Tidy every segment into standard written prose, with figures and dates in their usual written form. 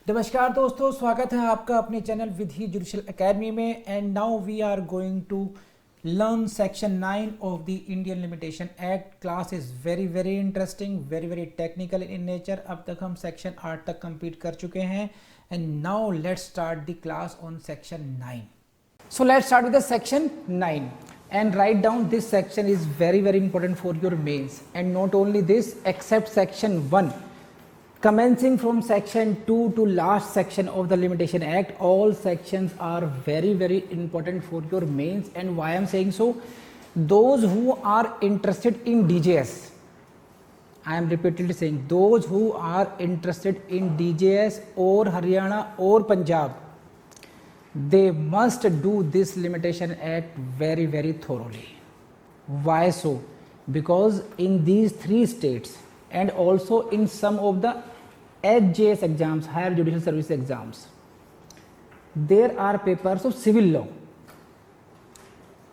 नमस्कार दोस्तों, स्वागत है आपका अपने चैनल विधि जुडिशियल एकेडमी में। And now we are going to learn section 9 of the Indian limitation act. Class is very interesting, very technical in nature. अब तक हम सेक्शन 8 तक कंप्लीट कर चुके हैं and now let's start the class on section 9। So let's start with the section 9 and write down this section is very important for your mains. And not only this, except section 1, commencing from section 2 to last section of the Limitation Act, all sections are very important for your mains. And why I'm saying so, those who are interested in DJS, I am repeatedly saying, those who are interested in DJS or Haryana or Punjab, they must do this Limitation Act very thoroughly. Why so? Because in these three states and also in some of the HJS exams, higher judicial service exams, there are papers of civil law,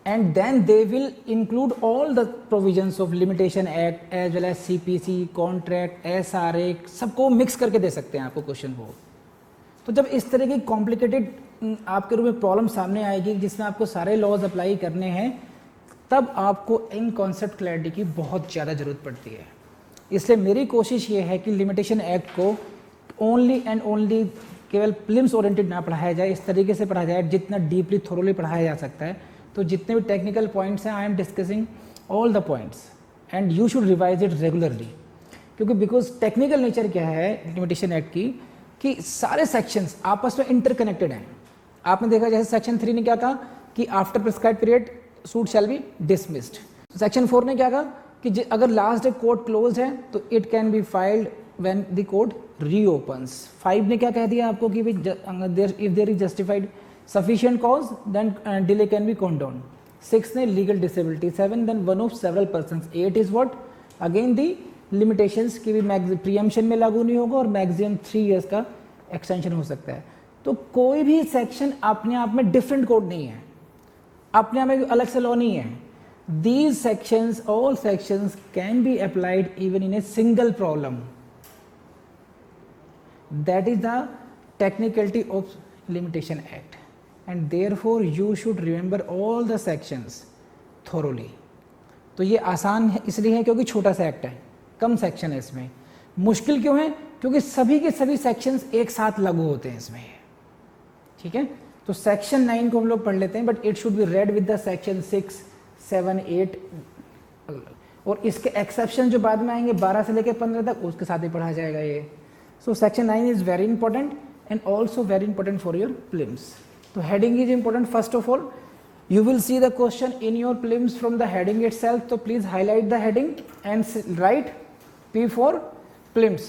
and then they will include all the provisions of Limitation Act as well as CPC, contract, SRA, सबको mix करके दे सकते हैं आपको question वो। तो जब इस तरह की कॉम्प्लिकेटेड आपके रूप में प्रॉब्लम सामने आएगी जिसमें आपको सारे लॉज अप्लाई करने हैं, तब आपको इन कॉन्सेप्ट क्लैरिटी की बहुत ज़्यादा ज़रूरत पड़ती है। इसलिए मेरी कोशिश ये है कि लिमिटेशन एक्ट को ओनली एंड ओनली केवल प्रीलिम्स ओरिएंटेड ना पढ़ाया जाए, इस तरीके से पढ़ाया जाए जितना डीपली थोरोली पढ़ाया जा सकता है। तो जितने भी टेक्निकल पॉइंट्स हैं, I am discussing all the points and you should revise it regularly, क्योंकि बिकॉज टेक्निकल नेचर क्या है लिमिटेशन एक्ट की कि सारे सेक्शंस आपस में इंटरकनेक्टेड हैं। आपने देखा जैसे सेक्शन 3 ने क्या कहा कि after prescribed period suit shall be dismissed. Section 4 ने क्या कहा कि अगर लास्ट डे कोर्ट क्लोज है तो it can be filed when the court reopens. 5 ने क्या कह दिया आपको कि if there is justified sufficient cause then delay can be condone. 6 ने legal disability. 7 then one of several persons. 8 is what again the limitations की भी preemption में लागू नहीं होगा और मैक्सिमम 3 इयर्स का एक्सटेंशन हो सकता है। तो कोई भी सेक्शन अपने आप में डिफरेंट कोड नहीं है, अपने आप में अलग से लॉ नहीं है। These sections, all sections can be applied even in a single problem. That is the technicality of Limitation Act, and therefore you should remember all the sections thoroughly. तो ये आसान है इसलिए है क्योंकि छोटा सा एक्ट है, कम सेक्शन है इसमें। मुश्किल क्यों है? क्योंकि सभी के सभी सेक्शंस एक साथ लागू होते हैं इसमें। ठीक है, तो सेक्शन 9 को हम लोग पढ़ लेते हैं, but it should be read with the section 6, 7, 8 और इसके एक्सेप्शन जो बाद में आएंगे 12 से लेकर 15 तक, उसके साथ ही पढ़ा जाएगा ये। So section 9 is very important and also very important for your prelims. तो heading is important. First of all you will see the question in your prelims from the heading itself, so please highlight the heading and write P for prelims.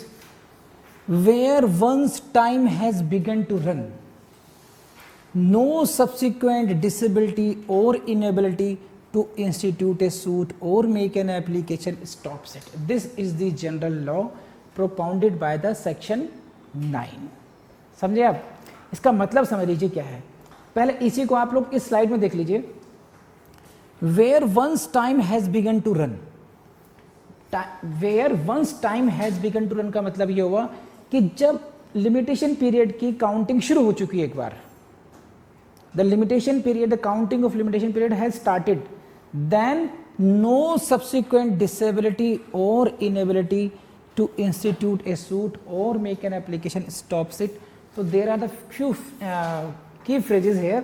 Where one's time has begun to run, no subsequent disability or inability to institute a suit or make an application stops it. This is the general law propounded by the section 9. समझे आप? इसका मतलब समझ लीजिए क्या है। पहले इसी को आप लोग इस स्लाइड में देख लीजिए। Where one's time has begun to run, where one's time has begun to run का मतलब ये हुआ कि जब लिमिटेशन पीरियड की काउंटिंग शुरू हो चुकी है एक बार, the limitation period, the counting of limitation period has started, then no subsequent disability or inability to institute a suit or make an application stops it. So there are the few key phrases here: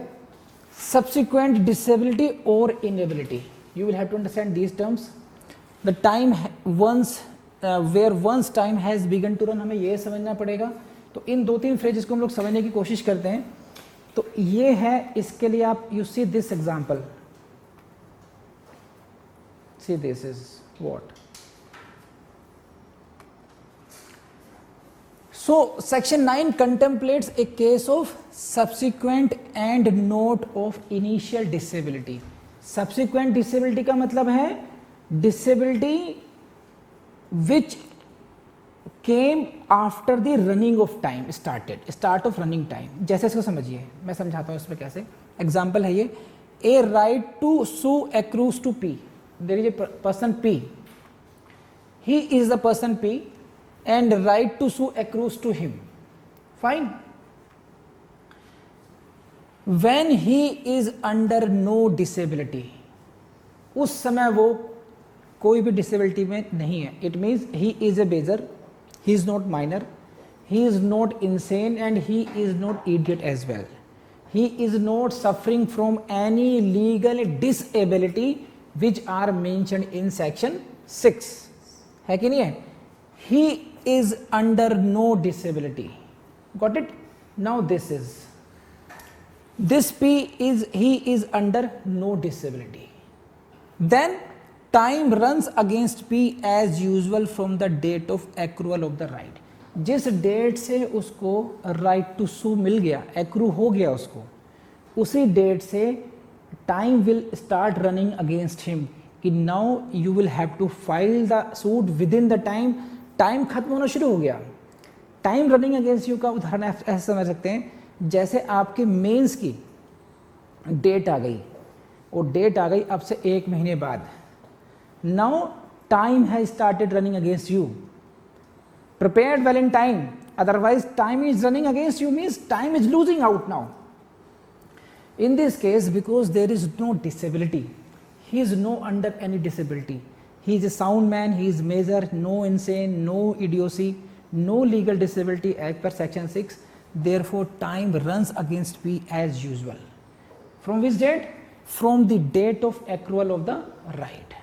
subsequent disability or inability. You will have to understand these terms. The time once where one's time has begun to run, हमें ये समझना पड़ेगा। तो इन 2-3 phrases को हम लोग समझने की कोशिश करते हैं। तो ये है, इसके लिए आप you see this example, see this is what. So section 9 contemplates a case of subsequent and not of initial disability. Subsequent disability का मतलब है disability which came after the running of time started, start of running time. जैसे इसको समझिए, मैं समझाता हूँ इसमें कैसे। एग्जाम्पल है ये, a right to sue accrues to P. There is a person P, he is the person P and right to sue accrues to him fine. When he is under no disability, उस समय वो कोई भी disability में नहीं है। It means he is a major, he is not minor, he is not insane and he is not idiot as well. He is not suffering from any legal disability which are mentioned in section 6, है कि नहीं है? He is under no disability. Got it? Now this P is he is under no disability. Then time runs against P as usual from the date of accrual of the right. जिस date से उसको right to सू मिल गया, accrue हो गया उसको, उसी date से time will start running against him कि now you will have to file the suit within the time. Time खत्म होना शुरू हो गया। टाइम रनिंग अगेंस्ट यू का उदाहरण ऐसे समझ सकते हैं जैसे आपके मेंस की डेट आ गई, वो डेट आ गई अब से 1 महीने बाद। Now time has started running against you. Prepared well in time, otherwise time is running against you, means time is losing out now. In this case, because there is no disability, he is no under any disability, he is a sound man, he is major, no insane, no idiocy, no legal disability as per section 6, therefore time runs against P as usual. From which date? From the date of accrual of the right.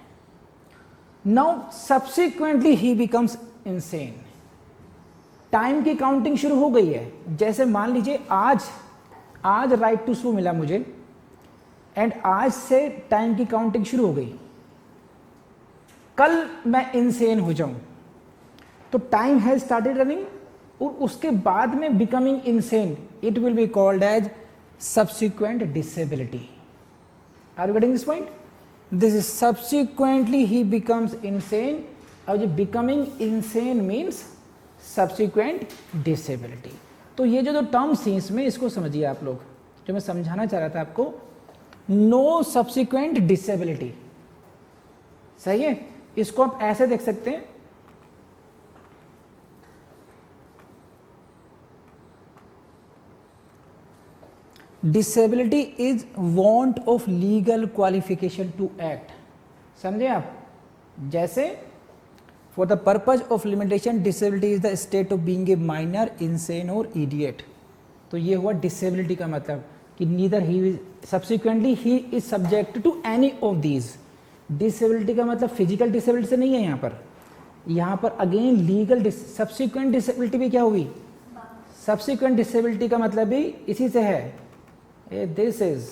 Now subsequently he becomes insane. Time की counting शुरू हो गई है। जैसे मान लीजिए आज right to सू मिला मुझे एंड आज से टाइम की काउंटिंग शुरू हो गई। कल मैं इनसेन हो जाऊं तो टाइम हैज स्टार्टेड रनिंग, और उसके बाद में becoming insane, it will be called as subsequent disability. Are you getting this point? This is subsequently he becomes insane, और जो becoming insane means subsequent disability. तो ये जो टर्म्स थी इसमें, इसको समझिए आप लोग, जो मैं समझाना चाह रहा था आपको। नो सब्सिक्वेंट डिसेबिलिटी, सही है? इसको आप ऐसे देख सकते हैं, disability is want of legal qualification to act. समझे आप? जैसे For the purpose of limitation, disability is the state of being a minor, insane or idiot. तो ये हुआ disability का मतलब कि neither he is, subsequently he is subject to any of these. Disability का मतलब physical disability से नहीं है यहाँ पर again legal subsequent disability भी क्या हुई? Subsequent disability का मतलब भी इसी से है। This is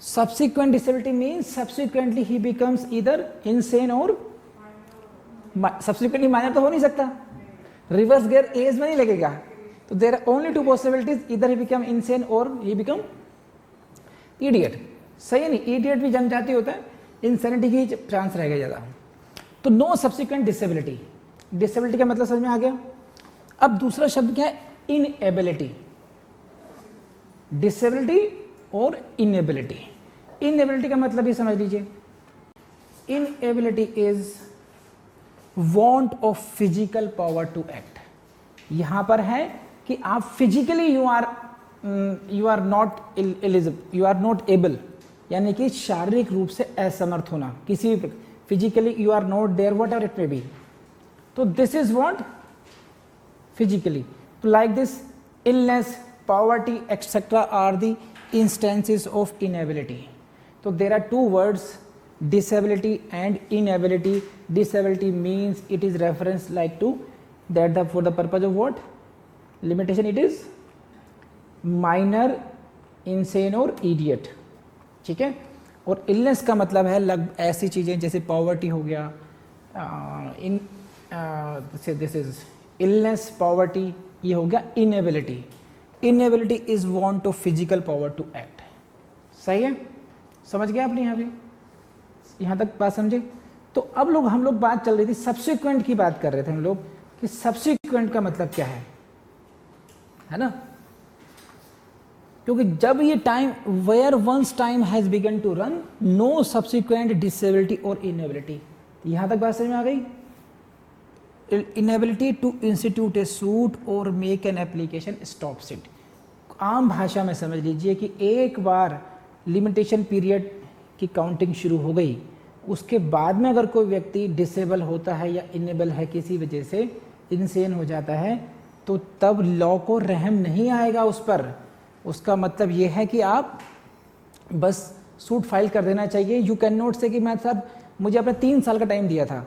subsequent disability means subsequently he becomes either insane or subsequently minor तो हो नहीं सकता, रिवर्स गियर एज में नहीं लगेगा। तो देयर आर ओनली 2 पॉसिबिलिटीज, इधर ही बिकम इनसेन और ही बिकम इडियट। सही है नहीं? इडियट भी जनजाति होता है, इंसेनिटी की चांस रहेगा ज़्यादा। तो नो सब्सिक्वेंट डिसेबिलिटी, डिसेबिलिटी का मतलब समझ में आ गया। अब दूसरा शब्द क्या है? Inability. Disability or inability. Inability का मतलब ही समझ लीजिए, inability is want of physical power to act। यहां पर है कि आप physically you are not eligible, you are not able, यानी कि शारीरिक रूप से असमर्थ होना किसी भी, physically you are not there whatever it may be. तो दिस इज व्हाट? फिजिकली। तो like this illness, poverty etcetera are the instances of inability. तो there are 2 words, disability and inability. Disability means it is reference like to that for the purpose of what? Limitation, it is minor, insane और idiot। ठीक है? और illness का मतलब है ऐसी चीज़ें जैसे poverty हो गया, this is illness, poverty, ये हो गया inability। Inability is want of physical power to act। सही है? समझ गया आपने यहाँ तक बात समझे? तो अब हम लोग बात चल रही थी, सब्सिक्वेंट की बात कर रहे थे हम लोग कि सब्सिक्वेंट का मतलब क्या है ना? क्योंकि जब ये time, where once time has begun to run, no subsequent disability or inability. यहां तक बात समझ में आ गई? Inability to institute a suit or make an application stops it. आम भाषा में समझ लीजिए कि एक बार लिमिटेशन पीरियड की काउंटिंग शुरू हो गई, उसके बाद में अगर कोई व्यक्ति डिसेबल होता है या इनेबल है, किसी वजह से इनसेन हो जाता है, तो तब लॉ को रहम नहीं आएगा उस पर। उसका मतलब ये है कि आप बस सूट फाइल कर देना चाहिए। यू कैन नॉट से कि मैं साहब मुझे अपना 3 साल का टाइम दिया था,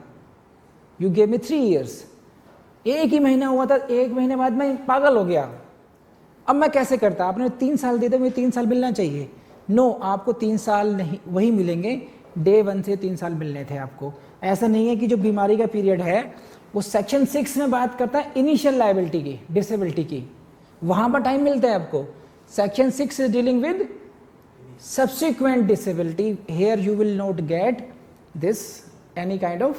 यू गेव मी 3 years, एक ही महीना हुआ था, 1 महीने बाद मैं पागल हो गया, अब मैं कैसे करता, आपने 3 साल दिए थे, मुझे 3 साल मिलना चाहिए। नो, आपको 3 साल नहीं वही मिलेंगे, डे 1 से 3 साल मिलने थे आपको। ऐसा नहीं है कि जो बीमारी का पीरियड है वो सेक्शन 6 में बात करता है इनिशियल लायबिलिटी की, डिसेबिलिटी की, वहां पर टाइम मिलता है आपको। Section 6 is dealing with subsequent disability. Here you will not get this any kind of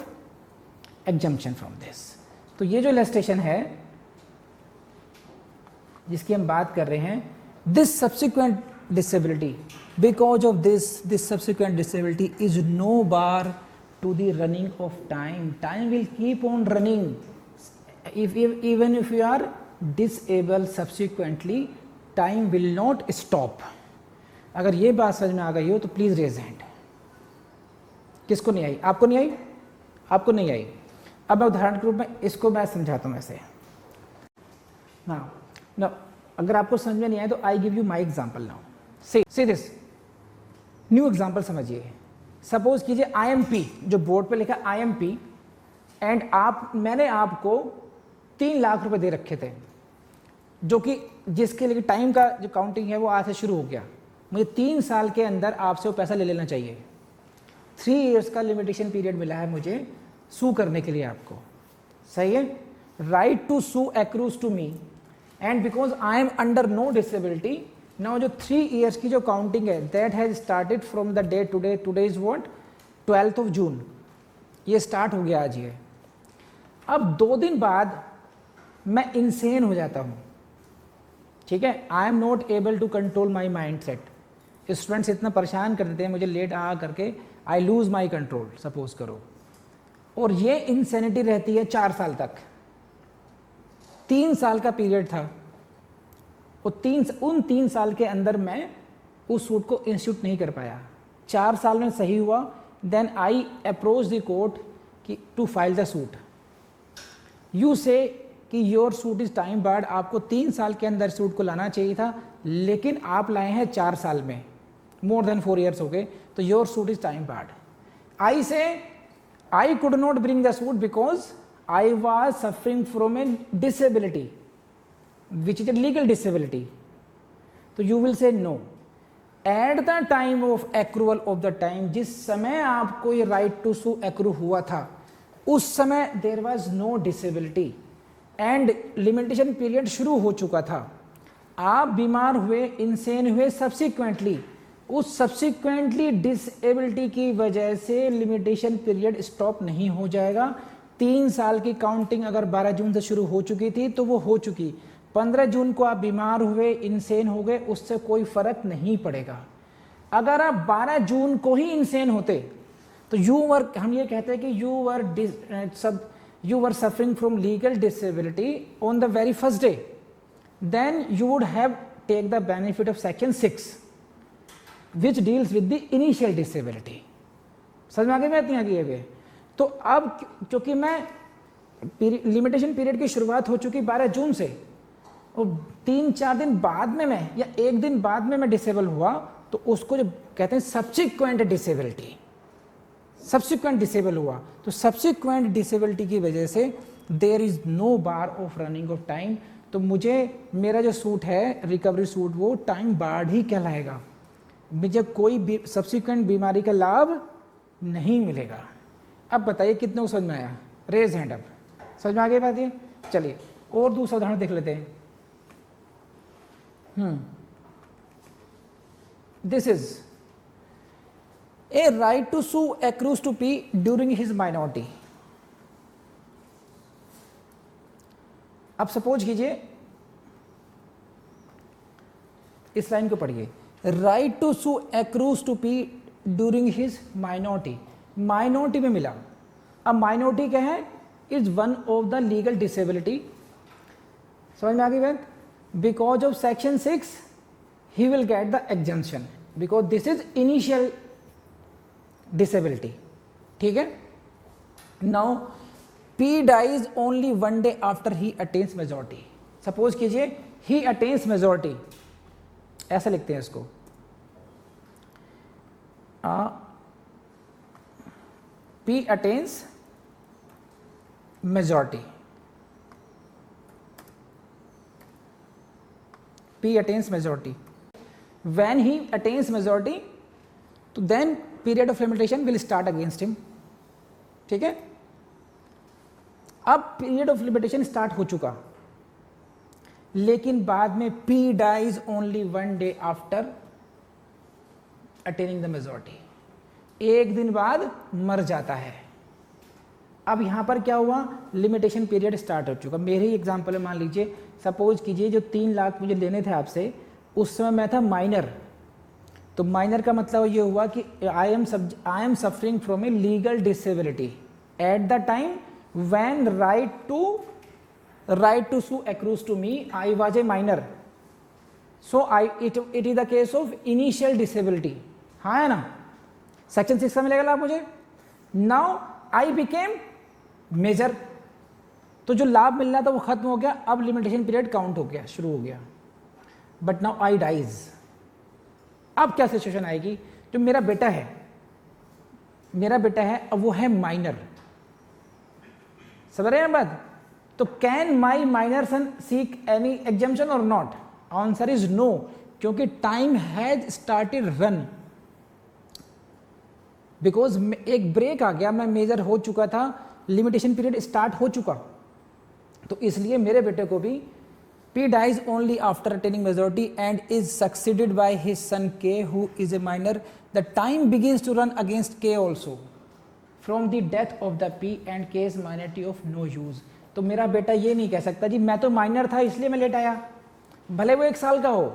exemption from this. तो ये जो illustration है जिसकी हम बात कर रहे हैं, this subsequent disability, because of this subsequent disability is no bar to the running of time. Time will keep on running even if you are disabled subsequently, time will not stop. अगर ये बात समझ में आ गई हो तो please raise hand. किसको नहीं आई? आपको नहीं आई? आपको नहीं आई? अब मैं उदाहरण के रूप में इसको मैं समझाता हूँ ऐसे ना। अगर आपको समझ में नहीं आए तो I give you my example now. See this new example समझिए। सपोज कीजिए IMP, जो बोर्ड पे लिखा IMP, एंड मैंने आपको 3 लाख रुपए दे रखे थे, जो कि जिसके लिए टाइम का जो काउंटिंग है वो आज से शुरू हो गया। मुझे 3 साल के अंदर आपसे वो पैसा ले लेना चाहिए। 3 years का लिमिटेशन पीरियड मिला है मुझे सू करने के लिए आपको, सही है। Right to sue accrues to me and because I am under no disability. Now जो 3 years की जो काउंटिंग है that has started from the day today is what 12th of June, ये स्टार्ट हो गया आज। ये अब 2 दिन बाद मैं इंसेन हो जाता हूँ, ठीक है। I am not able to control my mind set. Students इतना परेशान कर देते हैं मुझे लेट आ करके, I lose my control suppose करो, और ये इंसेनिटी रहती है 4 साल तक। 3 साल का पीरियड था, उन 3 साल के अंदर मैं उस सूट को इंस्टीट्यूट नहीं कर पाया। 4 साल में सही हुआ, then I approach the court to file the suit. You say कि your suit is time barred, आपको 3 साल के अंदर सूट को लाना चाहिए था, लेकिन आप लाए हैं 4 साल में, मोर देन 4 years हो गए, तो your suit is time barred. I say I could not bring the suit because I was suffering from a disability which is a legal disability. तो you will say no, at the time of accrual of the time, जिस समय आपको ये right to Sue accrue हुआ था, उस समय there was no disability and limitation period शुरू हो चुका था। आप बीमार हुए, इंसेन हुए सब्सिक्वेंटली, उस सब्सिक्वेंटली डिसेबिलिटी की वजह से लिमिटेशन पीरियड स्टॉप नहीं हो जाएगा। 3 साल की काउंटिंग अगर 12 जून से शुरू हो चुकी थी तो वो हो चुकी। 15 जून को आप बीमार हुए, इंसेन हो गए, उससे कोई फर्क नहीं पड़ेगा। अगर आप 12 जून को ही इंसेन होते तो हम ये कहते हैं कि you were suffering from legal disability on the very first day, then you would have take the benefit of section 6 which deals with the initial disability। समझ में आगे बात नहीं आगे है। तो अब क्योंकि मैं लिमिटेशन पीरियड की शुरुआत हो चुकी 12 जून से, और 3-4 दिन बाद में मैं या 1 दिन बाद में मैं डिसेबल हुआ, तो उसको जो कहते हैं सब्सिक्वेंट डिसेबिलिटी, सब्सिक्वेंट डिसेबल हुआ। तो सब्सिक्वेंट डिसेबिलिटी की वजह से there is no bar of running of time. तो मुझे मेरा जो सूट है रिकवरी सूट वो टाइम बार्ड ही कहलाएगा, मुझे कोई सब्सिक्वेंट बीमारी का लाभ नहीं मिलेगा। अब बताइए कितने को समझ में आया? Raise hand up. समझ में आ गई बात ये? चलिए और दूसरा उदाहरण देख लेते हैं। This is A right to sue accrues to P during his minority। अब सपोज कीजिए, इस लाइन को पढ़िए, right to sue accrues to P during his minority। Minority में मिला। अब माइनॉरिटी क्या है? Is one of the legal disability. समझ में आ गई बात? Because of section 6 he will get the exemption because this is initial disability. ठीक है। Now P dies only 1 day after he attains majority. Suppose कीजिए ही अटेन्स मेजोरिटी, ऐसा लिखते हैं इसको, P attains majority, P attains majority. When he attains majority, तो then period of limitation will start against him. ठीक है। अब period of limitation start हो चुका, लेकिन बाद में P dies only 1 day after attaining the majority. एक दिन बाद मर जाता है। अब यहां पर क्या हुआ, लिमिटेशन पीरियड स्टार्ट हो चुका। मेरे ही एग्जांपल में मान लीजिए, सपोज कीजिए जो 3 लाख मुझे लेने थे आपसे, उस समय मैं था माइनर। तो माइनर का मतलब ये हुआ कि I am suffering from a legal disability at the time when right to sue accrues to me, I was a minor, so it is the case of initial disability. हाँ है ना, section 6 का मिलेगा लाभ मुझे। नाउ आई बिकेम मेजर, तो जो लाभ मिलना था वो खत्म हो गया, अब लिमिटेशन पीरियड काउंट हो गया, शुरू हो गया। बट नाउ आई डाइज, अब क्या सिचुएशन आएगी, जो मेरा बेटा है अब वो है माइनर। समझ रहे हैं बात? तो can my minor son seek any exemption or not? Answer is no, क्योंकि time has started run, because एक ब्रेक आ गया, मैं मेजर हो चुका था, लिमिटेशन पीरियड स्टार्ट हो चुका। तो इसलिए मेरे बेटे को भी P dies only after attaining majority and is succeeded by his son K, who is a minor. The time begins to run against K also from the death of the P and K's minority of no use. तो मेरा बेटा ये नहीं कह सकता जी मैं तो minor था इसलिए मैं लेट आया, भले वो 1 साल का हो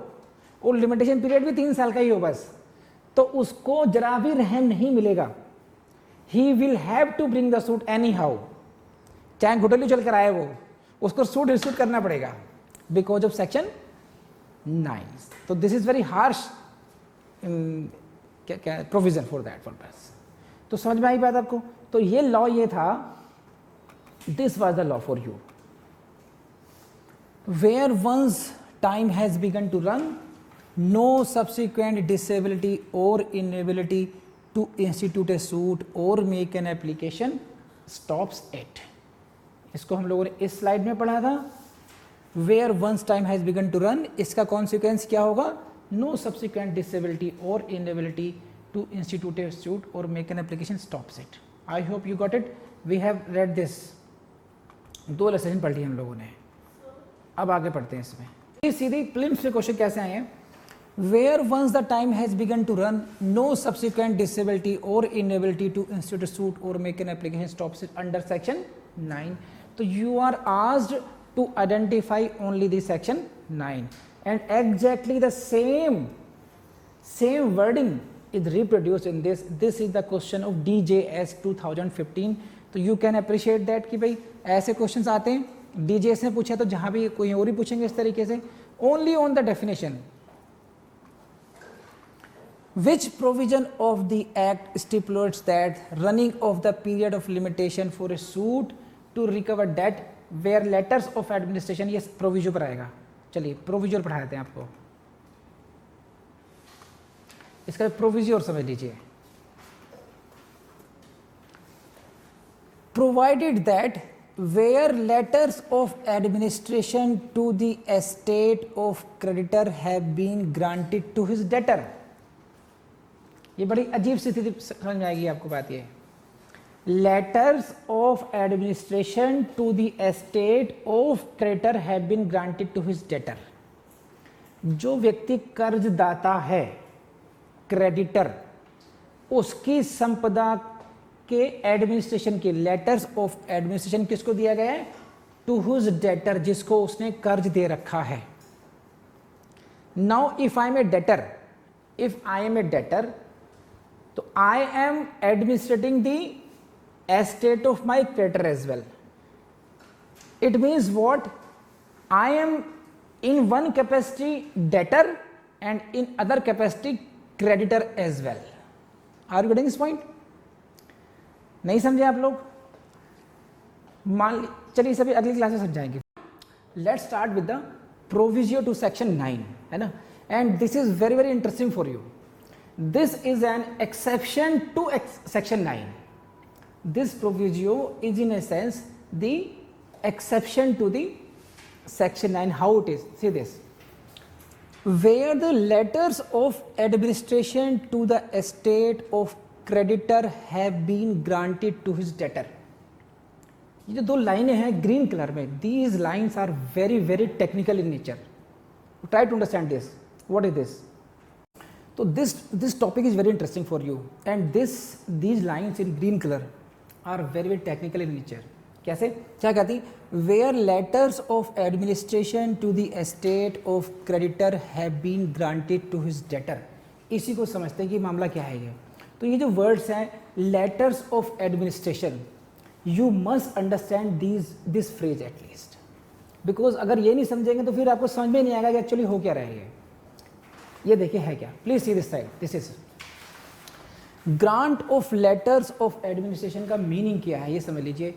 और लिमिटेशन पीरियड भी 3 साल का ही हो बस, तो उसको जरा भी रहम नहीं मिलेगा। He will have to bring the suit anyhow, चाहे घुटली चल कर आए वो, उसको सूट रिसूट करना पड़ेगा बिकॉज ऑफ सेक्शन 9। तो this is very harsh provision for that purpose. तो समझ में आई बात आपको? तो ये लॉ ये था, this was the law for you. Where once time has begun to run, no subsequent disability or inability to institute a suit or make an application stops it. इसको हम लोगों ने इस स्लाइड में पढ़ा था। Where once time has begun to run, इसका consequence क्या होगा, no subsequent disability or inability to institute a suit or make an application stops it. I hope you got it. We have read this, 2 lesson पढ़ ली हम लोगों ने। अब आगे पढ़ते हैं इसमें। सीधी प्रीलिम्स में क्वेश्चन कैसे आए हैं, where once the time has begun to run, no subsequent disability or inability to institute a suit or make an application stops it under section 9। तो you are asked to identify only the section 9 and exactly the same wording is reproduced in this is the question of DJS 2015। तो you can appreciate that कि भाई ऐसे questions आते हैं, DJS ने पूछा तो जहां भी कोई और ही पूछेंगे इस तरीके से। only on the definition, which provision of the act stipulates that running of the period of limitation for a suit to recover debt where letters of administration, ये प्रोविजो पर आएगा। चलिए प्रोविजो पढ़ा देते हैं आपको, इसका प्रोविजो और समझ लीजिए। Provided that where letters of administration to the estate of creditor have been granted to his debtor. ये बड़ी अजीब सी स्थिति समझ में आएगी आपको बात ये। Letters of administration to the estate of creditor have been granted to his debtor। जो व्यक्ति कर्जदाता है, क्रेडिटर, उसकी संपदा के एडमिनिस्ट्रेशन के लेटर्स ऑफ एडमिनिस्ट्रेशन किसको दिया गया है, टू हिज डेटर, जिसको उसने कर्ज दे रखा है। Now if I am a debtor, तो I am administrating the estate of my creditor as well। It means what? I am in one capacity debtor and in other capacity creditor as well. Are you getting this point? नहीं समझे आप लोग? मान चलिए सभी अगली class में समझाएंगे. Let's start with the proviso to section 9, है ना? And this is very very interesting for you. This is an exception to section 9. This proviso is in a sense the exception to the section 9. How it is? See this. Where the letters of administration to the estate of creditor have been granted to his debtor. ये जो दो लाइनें हैं green colour में, these lines are very very technical in nature. Try to understand this. What is this? So this topic is very interesting for you, and these lines in green color are very very technical in nature. कैसे? क्या कहती? Where letters of administration to the estate of creditor have been granted to his debtor. इसी को समझते हैं कि मामला क्या है ये. तो ये जो वर्ड्स हैं letters of administration, you must understand this phrase at least, because अगर ये नहीं समझेंगे तो फिर आपको समझ में नहीं आएगा कि एक्चुअली हो क्या रहा है ये देखिए है क्या. Please see this side. This is grant of letters of administration का मीनिंग क्या है ये समझ लीजिए.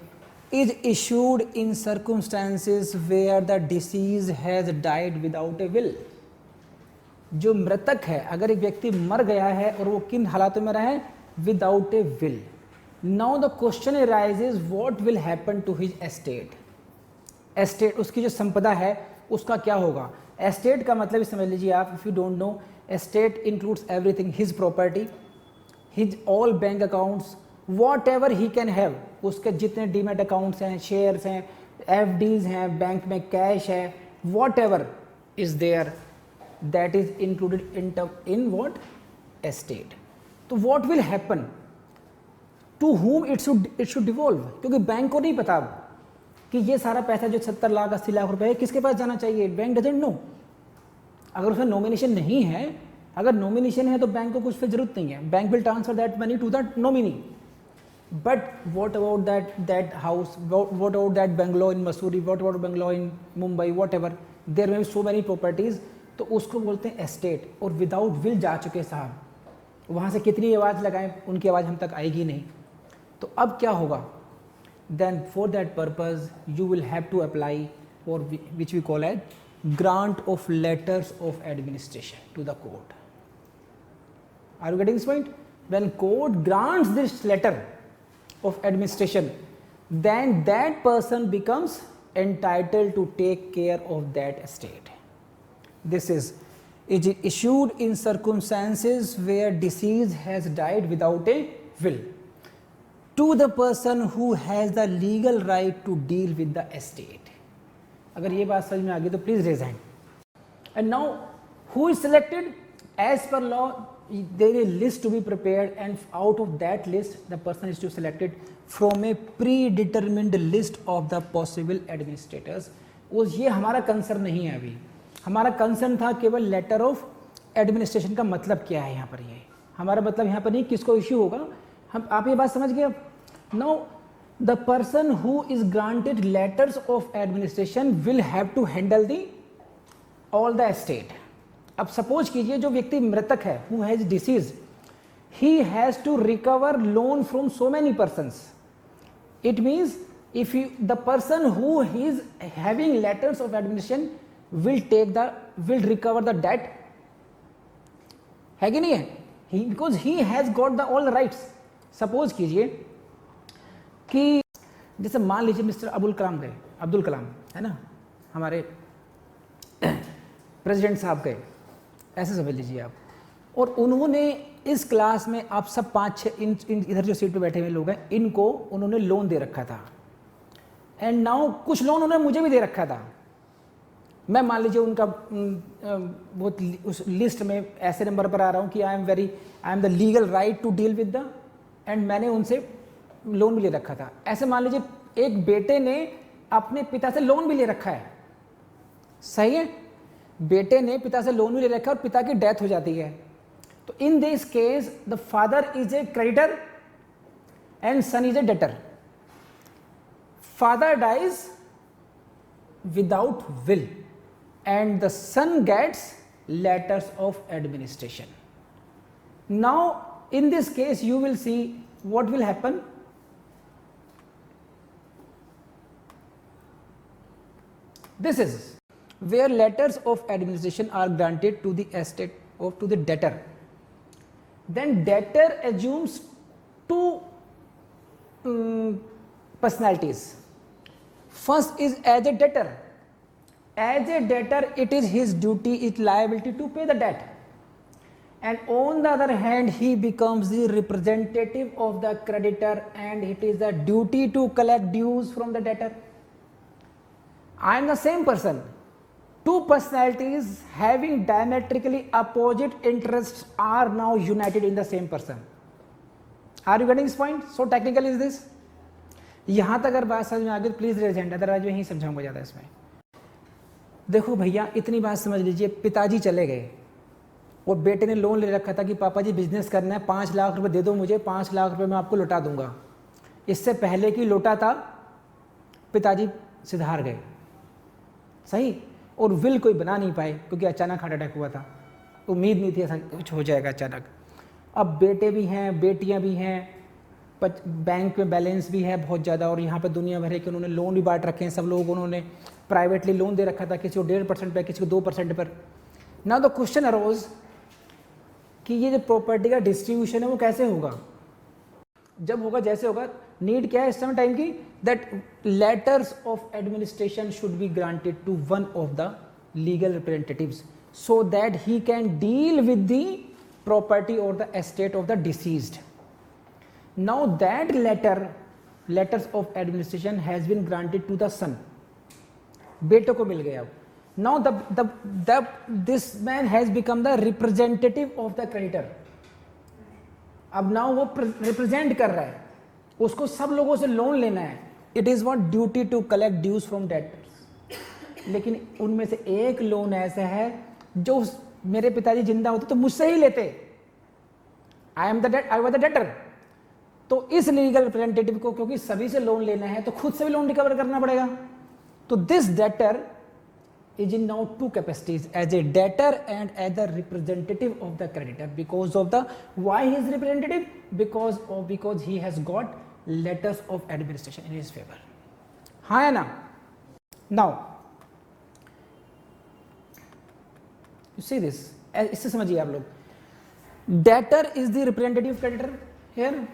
Is issued in circumstances where the deceased has died without a will. जो मृतक है, अगर एक व्यक्ति मर गया है और वो किन हालातों में रहा है? Without a will. Now the question arises what will happen to his estate. Estate उसकी जो संपदा है उसका क्या होगा? एस्टेट का मतलब समझ लीजिए आप, if you don't know, estate includes everything, his property, his all bank accounts, whatever he can have. उसके जितने डीमेट अकाउंट्स हैं, शेयर्स हैं, एफडीज हैं, बैंक में कैश है, whatever is there, that is included in what? Estate. तो what will happen? To whom it should devolve. क्योंकि bank को नहीं पता कि ये सारा पैसा जो 70 लाख 80 लाख रुपए है किसके पास जाना चाहिए. Bank doesn't know. अगर उसमें नॉमिनेशन नहीं है, अगर नॉमिनेशन है तो बैंक को कुछ फिर जरूरत नहीं है. Bank will transfer that money to that nominee. But what about that house, what about that bungalow in Mussoorie, what about bungalow in Mumbai, whatever, there में सो मैनी प्रॉपर्टीज. तो उसको बोलते हैं एस्टेट. और विदाउट विल जा चुके साहब, वहाँ से कितनी आवाज़ लगाएं उनकी आवाज़ हम तक आएगी नहीं. तो अब क्या होगा? Then for that purpose you will have to apply for which we call as grant of letters of administration to the court. Are you getting this point? When court grants this letter of administration, then that person becomes entitled to take care of that estate. This is issued in circumstances where deceased has died without a will, to the person who has the legal right to deal with the estate. अगर ये बात समझ में आ गई तो please raise hand. And now who is selected? As per law there is list to be prepared, and out of that list the person is to selected from a pre determined list of the possible administrators. ये हमारा concern नहीं है अभी. हमारा concern था केवल letter of administration का मतलब क्या है यहाँ पर. ये हमारा मतलब यहाँ पर नहीं किसको इश्यू होगा. हम आप ये बात समझ गए. Now the person who is granted letters of administration will have to handle the all the estate. अब सपोज कीजिए जो व्यक्ति मृतक है, who has deceased, he has to recover loan from so many persons. It means if you the person who is having letters of administration will recover the debt. है कि नहीं है? Because he has got the all rights. Suppose कीजिए कि जैसे मान लीजिए mister Abdul Kalam है ना, हमारे प्रेसिडेंट साहब गए, ऐसे समझ लीजिए आप, और उन्होंने इस क्लास में आप सब 5-6 इधर जो सीट पे बैठे हुए लोग हैं, इनको उन्होंने लोन दे रखा था. एंड नाउ कुछ लोन उन्होंने मुझे भी दे रखा था. मैं मान लीजिए उनका वो उस लिस्ट में ऐसे नंबर पर आ रहा हूँ कि I am the legal right to deal with the, and मैंने उनसे लोन भी ले रखा था. ऐसे मान लीजिए एक बेटे ने अपने पिता से लोन भी ले रखा है. सही है? बेटे ने पिता से लोन भी ले रखा है और पिता की डेथ हो जाती है. तो in this case the father is a creditor and son is a debtor. Father dies without will, and the son gets letters of administration. Now in this case you will see what will happen. This is where letters of administration are granted to the estate or to the debtor. Then debtor assumes two personalities. First is as a debtor. As a debtor, it is his duty, its liability to pay the debt. And on the other hand, he becomes the representative of the creditor, and it is the duty to collect dues from the debtor. I am the same person. Two personalities having diametrically opposite interests are now united in the same person. Are you getting this point? So technical is this. यहां तक अगर बात समझ में आ गई तो please raise hand, otherwise मैं ही समझाऊंगा ज्यादा इसमें. देखो भैया इतनी बात समझ लीजिए, पिताजी चले गए और बेटे ने लोन ले रखा था कि पापा जी बिजनेस करना है, 5 लाख रुपए दे दो मुझे, 5 लाख रुपए मैं आपको लौटा दूंगा. इससे पहले कि लौटा था पिताजी सिधार गए, सही, और विल कोई बना नहीं पाए क्योंकि अचानक हार्ट अटैक हुआ था. उम्मीद नहीं थी ऐसा कुछ हो जाएगा अचानक. अब बेटे भी हैं, बेटियां भी हैं, बैंक में बैलेंस भी है बहुत ज़्यादा, और यहाँ पे दुनिया भर के उन्होंने लोन भी बांट रखे हैं. सब लोगों को उन्होंने प्राइवेटली लोन दे रखा था, किसी को 1.5% पर, किसी को 2% पर. नाउ द क्वेश्चन अरोज कि ये जो प्रॉपर्टी का डिस्ट्रीब्यूशन है वो कैसे होगा. जब होगा जैसे होगा, नीड क्या है इस समय टाइम की, that letters of administration should be granted to one of the legal representatives so that he can deal with the property और the estate of the deceased. Now that letters of administration has been granted to the son. बेटों को मिल गया. Now this man has become the representative of the creditor. अब now वो represent कर रहा है, उसको सब लोगों से लोन लेना है. It is what duty to collect dues from debtors. लेकिन उनमें से एक लोन ऐसा है जो मेरे पिताजी जिंदा होते तो मुझसे ही लेते. I was the debtor. तो इस लीगल रिप्रेजेंटेटिव को क्योंकि सभी से लोन लेना है तो खुद से भी लोन रिकवर करना पड़ेगा. तो this debtor is in now two capacities, as a debtor and as the representative of the creditor. Because of the why he is representative, because he has got letters of administration in his favour. हाँ है ना. Now you see this, इससे समझिए आप लोग. Debtor is the representative creditor here.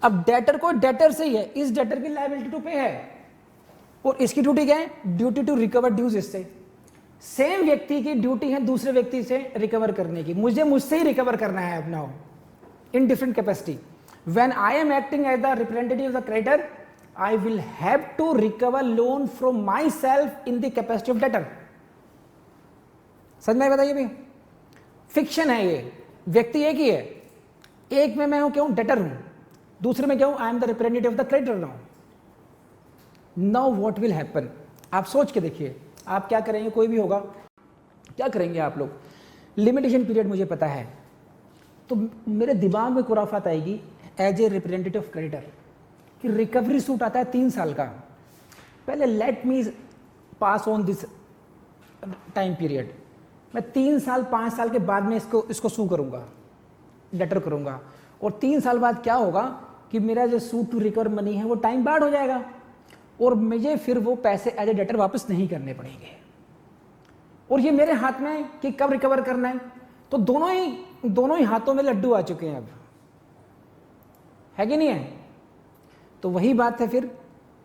अब debtor को debtor से ही है, इस डेटर की लायबिलिटी टू पे है और इसकी ड्यूटी क्या है, ड्यूटी टू रिकवर ड्यूज. इससे सेम व्यक्ति की ड्यूटी है दूसरे व्यक्ति से रिकवर करने की. मुझसे ही रिकवर करना है अपना in different capacity. When I am acting as the representative of the creditor, I will have to recover loan from myself in the capacity of debtor. समझ में बताइए भाई, फिक्शन है ये, व्यक्ति एक ही है. एक में मैं हूं क्या हूं, डेटर हूं, दूसरे में क्या हूं, आई am the representative of the creditor. Now what will happen, आप सोच के देखिए. आप क्या करेंगे, कोई भी होगा, क्या करेंगे आप लोग. लिमिटेशन पीरियड मुझे पता है तो मेरे दिमाग में खुराफात आएगी as a representative of creditor कि रिकवरी सूट आता है 3 साल का. पहले let me pass on this time period. मैं 3 साल 5 साल के बाद में इसको सू करूंगा, डेटर करूंगा. और 3 साल बाद क्या होगा कि मेरा जो सूट टू रिकवर मनी है वो टाइम बार्ड हो जाएगा और मुझे फिर वो पैसे एज ए डेटर वापस नहीं करने पड़ेंगे. और ये मेरे हाथ में है कि कब रिकवर करना है. तो दोनों ही हाथों में लड्डू आ चुके हैं अब, है कि नहीं है. तो वही बात है फिर.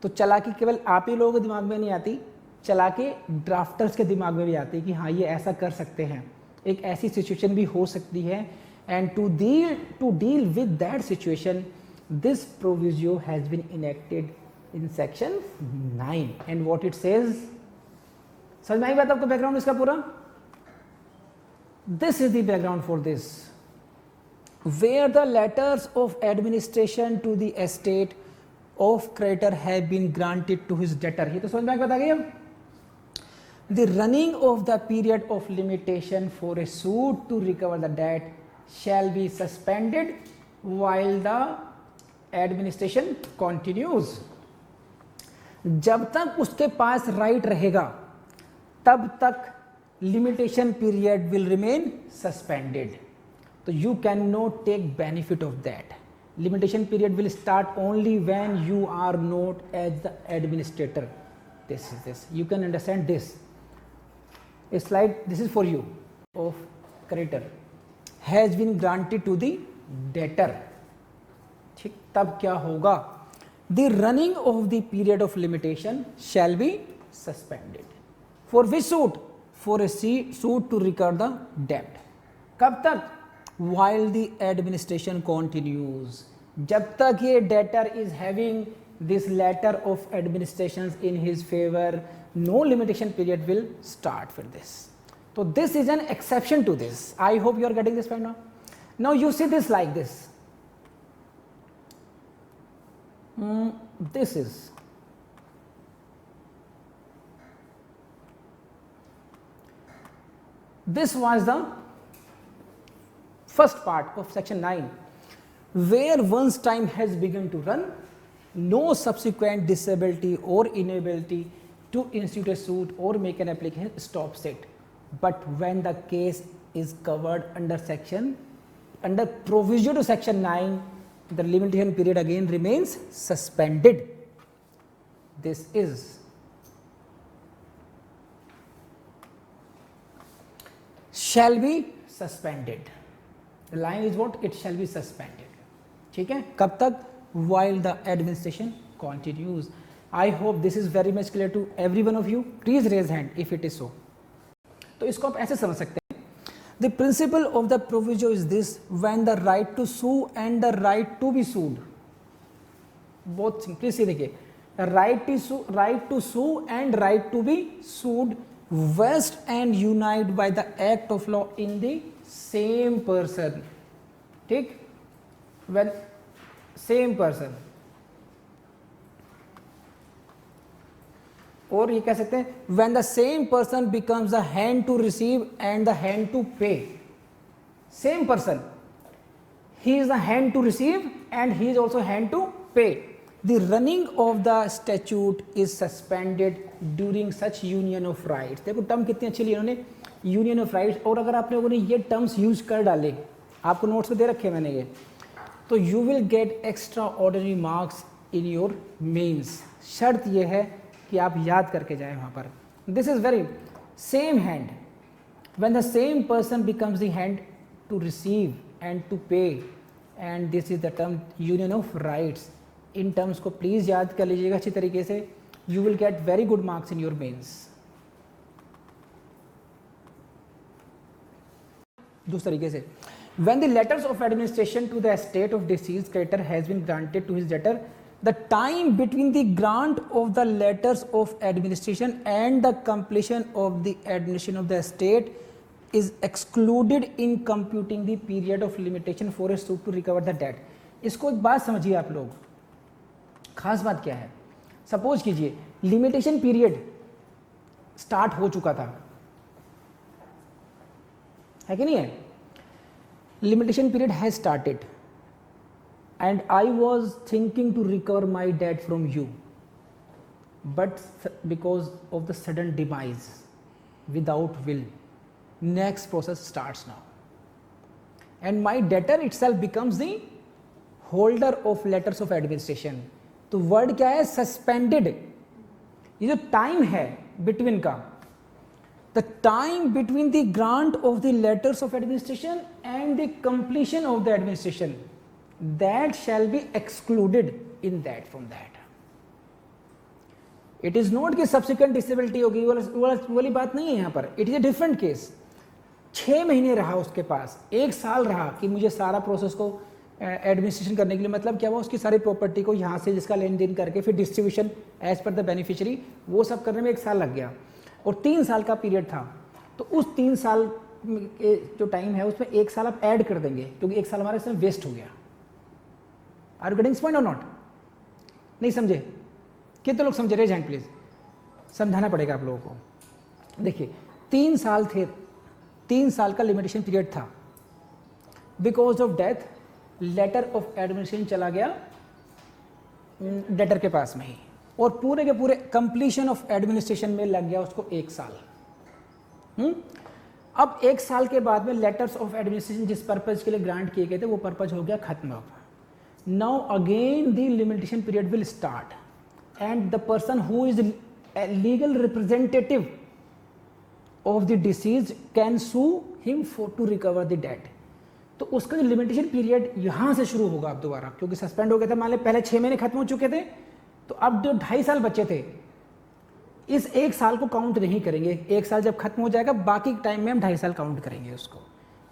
तो चालाकी केवल आप ही लोगों के दिमाग में नहीं आती, चालाकी ड्राफ्टर्स के दिमाग में भी आती है कि हाँ ये ऐसा कर सकते हैं, एक ऐसी सिचुएशन भी हो सकती है. And to deal with that situation, this proviso has been enacted in section 9. And what it says, समझ में आई बात आपको बैकग्राउंड इसका पूरा. This is the background for this, where the letters of administration to the estate of creditor have been granted to his debtor. ये तो समझ में आई बात आ गई अब. The running of the period of limitation for a suit to recover the debt shall be suspended while the administration continues. जब तक उसके पास राइट रहेगा तब तक limitation period will remain suspended. तो you can not take benefit of that. Limitation period will start only when you are not as the administrator. This is this, you can understand this. A slide, this is for you, of creditor has been granted to the debtor. ठीक, तब क्या होगा? The running of the period of limitation shall be suspended. For which suit? For a suit to recover the debt. कब तक? While the administration continues. जब तक ये debtor is having this letter of administrations in his favor, no limitation period will start for this. So this is an exception to this. I hope you are getting this right now. Now you see this like this. This was the first part of section 9, where once time has begun to run, no subsequent disability or inability to institute a suit or make an application stops it. But when the case is covered under provision to section 9, the limitation period again remains suspended. This is shall be suspended. The line is what? It shall be suspended. ठीक है, कब तक? While the administration continues. I hope this is very much clear to every one of you. Please raise hand if it is so. तो इसको आप ऐसे समझ सकते हैं. The principle of the proviso is this: when the right to sue and the right to be sued, both simply से देखिए, right to sue and right to be sued vest and unite by the act of law in the same person. ठीक, when same person, और ये कह सकते हैं when the same person becomes the hand to receive and the hand to pay. Same person, he is the hand to receive and he is also hand to pay. The running of the statute is suspended during such union of rights. देखो term कितनी अच्छी ली इन्होंने, union of rights. और अगर आप लोगों ने ये टर्म्स यूज कर डाले, आपको नोट्स में दे रखे मैंने ये, तो you will get extraordinary marks in your mains. शर्त ये है कि आप याद करके जाएं वहाँ पर. This is very same hand, when the same person becomes the hand to receive and to pay, and this is the term union of rights. इन टर्म्स को प्लीज़ याद कर लीजिएगा अच्छी तरीके से. You will get very good marks in your mains. दूसरे तरीके से, when the letters of administration to the estate of deceased creditor has been granted to his debtor, the time between the grant of the letters of administration and the completion of the administration of the estate is excluded in computing the period of limitation for a suit to recover the debt. इसको एक बात समझिए आप लोग, खास बात क्या है. सपोज कीजिए लिमिटेशन पीरियड स्टार्ट हो चुका था, है कि नहीं है? Limitation period has started and I was thinking to recover my debt from you, but because of the sudden demise without will, next process starts now and my debtor itself becomes the holder of letters of administration. तो word क्या है? Suspended. ये जो time है between का, the time between the grant of the letters of administration and the completion of the administration, that shall be excluded in that from that. It is not कि subsequent disability होगी, वाली बात नहीं है यहाँ पर. It is a different case. 6 महीने रहा उसके पास, 1 साल रहा कि मुझे सारा प्रोसेस को एडमिनिस्ट्रेशन करने के लिए, मतलब क्या हुआ, उसकी सारी प्रॉपर्टी को यहाँ से जिसका लेन देन करके फिर distribution as per the beneficiary, वो सब करने में 1 साल लग गया और 3 साल का पीरियड था. तो उस 3 साल के जो टाइम है उसमें 1 साल आप ऐड कर देंगे क्योंकि 1 साल हमारे इसमें वेस्ट हो गया. Are you getting this point और नॉट? नहीं समझे? कितने लोग समझे? Raise hand please. समझाना पड़ेगा आप लोगों को. देखिए 3 साल थे, 3 साल का लिमिटेशन पीरियड था. Because of death letter of administration चला गया डेटर के पास में ही, और पूरे के पूरे कंप्लीशन ऑफ एडमिनिस्ट्रेशन में लग गया उसको 1 साल. अब 1 साल के बाद में लेटर्स ऑफ एडमिनिस्ट्रेशन जिस पर्पज के लिए ग्रांट किए गए थे वो पर्पज हो गया खत्म। अब now again the limitation period will start and the person who is legal representative of the deceased can sue him for to recover the debt. तो उसका जो लिमिटेशन पीरियड यहाँ से शुरू होगा अब दोबारा, क्योंकि सस्पेंड हो गया था, मान लें पहले 6 महीने खत्म हो चुके थे, तो अब जो 2.5 साल बचे थे इस 1 साल को काउंट नहीं करेंगे। 1 साल जब खत्म हो जाएगा बाकी टाइम में हम 2.5 साल काउंट करेंगे उसको,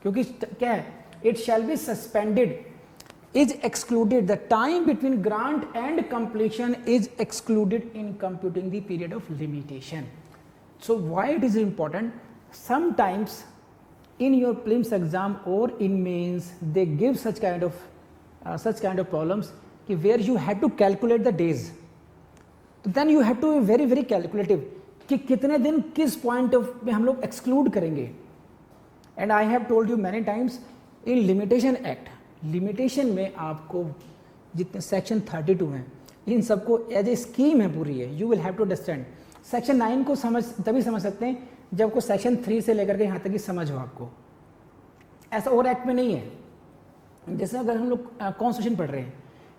क्योंकि क्या है, it shall be suspended is excluded, the time between grant and completion is excluded in computing the period of limitation. So why it is important, sometimes in your prelims exam or in mains they give such kind of problems कि where you have to calculate the days, तो then you have to be very very calculative कि कितने दिन किस point of में हम लोग exclude करेंगे। and I have told you many times in limitation act, limitation में आपको जितने section 32 हैं इन सबको एज ए स्कीम है पूरी है, you will have to understand। section 9 को तभी समझ सकते हैं जब को सेक्शन 3 से लेकर के यहाँ तक की समझ हो आपको, ऐसा और एक्ट में नहीं है। जैसे अगर हम लोग कॉन्स्टिट्यूशन पढ़ रहे हैं,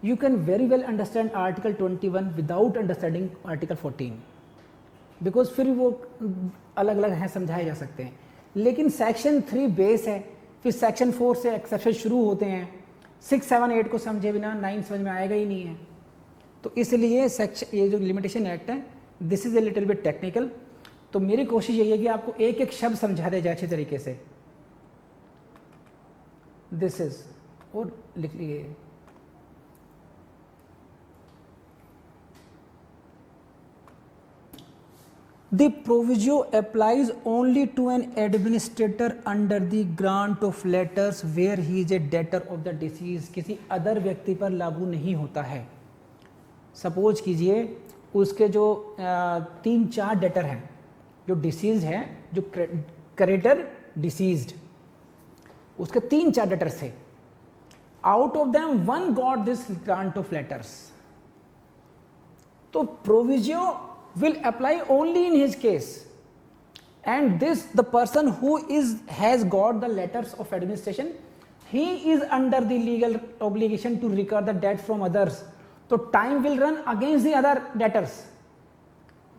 you can very well understand article 21 without understanding article 14, because फिर वो अलग अलग हैं, समझाए जा सकते हैं। लेकिन सेक्शन 3 बेस है, फिर सेक्शन 4 से एक्सेप्शन शुरू होते हैं, 6, 7, 8 को समझे बिना 9 समझ में आएगा ही नहीं है। तो इसलिए सेक्शन ये जो लिमिटेशन एक्ट है this is a little bit technical. तो मेरी कोशिश यही है कि आपको एक एक शब्द समझा दिया जाए अच्छे तरीके से। दिस इज, और लिख लीजिए, the proviso applies only to an administrator under the grant of letters where he is a debtor of the deceased. किसी अदर व्यक्ति पर लागू नहीं होता है। सपोज कीजिए उसके जो 3-4 डेटर हैं, जो डिसीज है, जो क्रेडिटर डिसीज्ड, उसके 3-4 डेटर्स थे, out of them 1 got this grant of letters, तो proviso will apply only in his case and this the person who is has got the letters of administration he is under the legal obligation to recover the debt from others. तो time will run against the other debtors.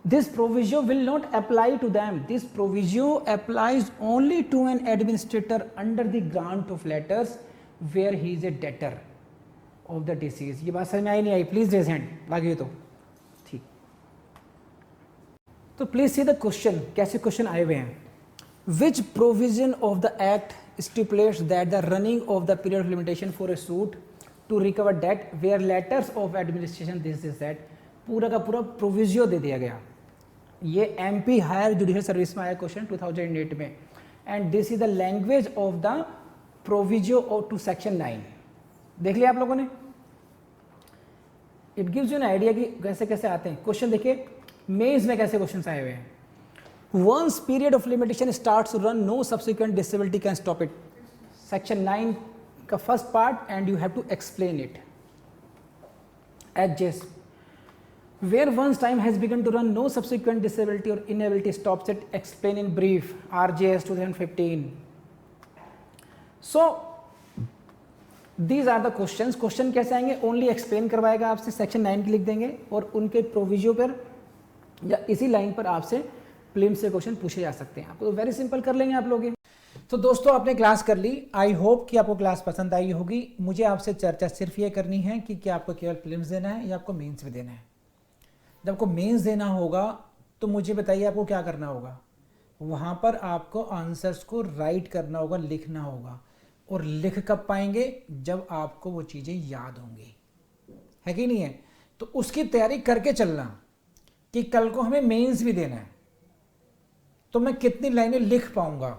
This proviso will not apply to them. This proviso applies only to an administrator under the grant of letters where he is a debtor of the deceased। ये बात समझ में आई नहीं आई? Please raise hand, लगे तो ठीक। तो please see the question, कैसे क्वेश्चन आए हुए हैं। Which provision of the act stipulates that the running of the period of limitation for a suit to recover debt where letters of administration this is that, पूरा का पूरा प्रोविजियो दे दिया गया। ये MP हायर जुडिशियल सर्विस में आया question 2008 में, and this is the language of the proviso to section 9। देख लिया आप लोगों ने? It gives you an idea कि कैसे कैसे आते हैं क्वेश्चन। देखिए मेंस में कैसे क्वेश्चन आए हुए हैं। Once period of limitation starts to run no subsequent disability can stop it. Section 9 का first part and you have to explain it as just where one's time has begun to run no subsequent disability or inability stops it, explain in brief, RJS 2015। so these are the questions। Question कैसे आएंगे? Only explain करवाएगा आपसे, section 9 की लिख देंगे और उनके proviso पर या इसी लाइन पर आपसे प्रीलिम से क्वेश्चन पूछे जा सकते हैं। आपको तो वेरी सिंपल कर लेंगे आप लोग। तो दोस्तों आपने क्लास कर ली, आई होप कि आपको क्लास पसंद आई होगी। मुझे आपसे चर्चा सिर्फ ये करनी है कि क्या आपको केवल प्रीलिम्स देना है या आपको मेंस भी देना है। जब आपको मेंस देना होगा तो मुझे बताइए आपको क्या करना होगा। वहाँ पर आपको आंसर्स को राइट करना होगा, लिखना होगा। और लिख कब पाएंगे? जब आपको वो चीज़ें याद होंगी, है कि नहीं है? तो उसकी तैयारी करके चलना कि कल को हमें मेंस भी देना है तो मैं कितनी लाइनें लिख पाऊंगा।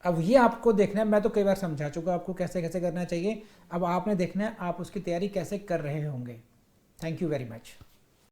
अब ये आपको देखना है। मैं तो कई बार समझा चुका आपको कैसे कैसे करना चाहिए। अब आपने देखना है आप उसकी तैयारी कैसे कर रहे होंगे। Thank you very much.